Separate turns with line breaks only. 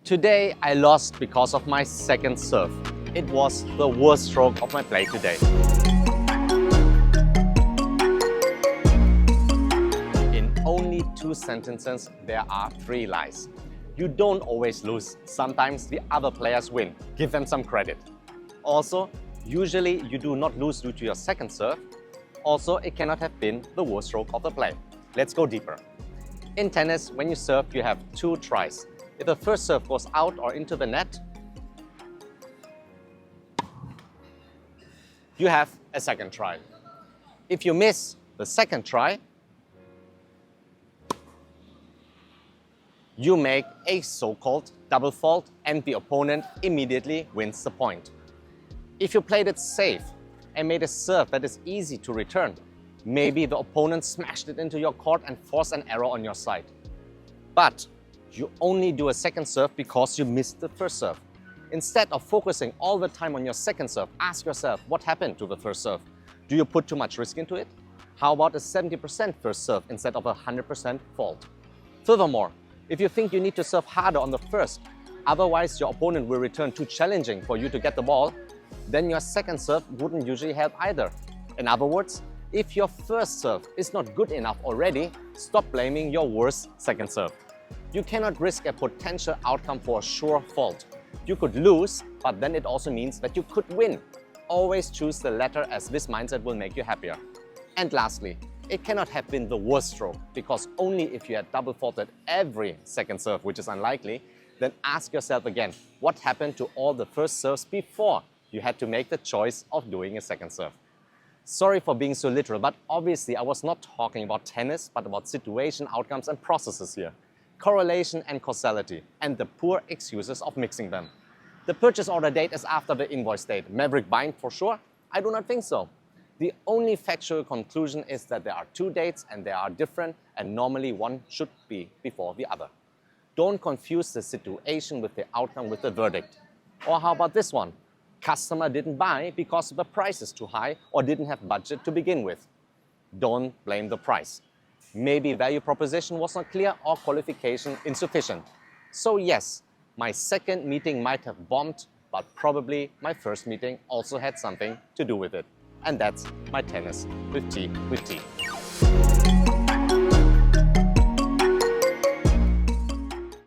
Today I lost because of my second serve. It was the worst stroke of my play today. In only 2 sentences, there are 3 lies. You don't always lose. Sometimes the other players win. Give them some credit. Also, usually you do not lose due to your second serve. Also, it cannot have been the worst stroke of the play. Let's go deeper. In tennis, when you serve, you have 2 tries. If the first serve goes out or into the net, you have a second try. If you miss the second try, you make a so-called double fault and the opponent immediately wins the point. If you played it safe and made a serve that is easy to return, maybe the opponent smashed it into your court and forced an error on your side. But you only do a second serve because you missed the first serve. Instead of focusing all the time on your second serve, ask yourself what happened to the first serve. Do you put too much risk into it? How about a 70% first serve instead of a 100% fault? Furthermore, if you think you need to serve harder on the first, otherwise your opponent will return too challenging for you to get the ball, then your second serve wouldn't usually help either. In other words, if your first serve is not good enough already, stop blaming your worst second serve. You cannot risk a potential outcome for a sure fault. You could lose, but then it also means that you could win. Always choose the latter, as this mindset will make you happier. And lastly, it cannot have been the worst stroke, because only if you had double faulted every second serve, which is unlikely, then ask yourself again, what happened to all the first serves before you had to make the choice of doing a second serve? Sorry for being so literal, but obviously I was not talking about tennis, but about situation, outcomes and processes here. Correlation and causality, and the poor excuses of mixing them. The purchase order date is after the invoice date. Maverick buying for sure? I do not think so. The only factual conclusion is that there are 2 dates and they are different, and normally one should be before the other. Don't confuse the situation with the outcome with the verdict. Or how about this one? Customer didn't buy because the price is too high or didn't have budget to begin with. Don't blame the price. Maybe value proposition was not clear or qualification insufficient. So yes, my second meeting might have bombed, but probably my first meeting also had something to do with it. And that's my tennis with tea with T.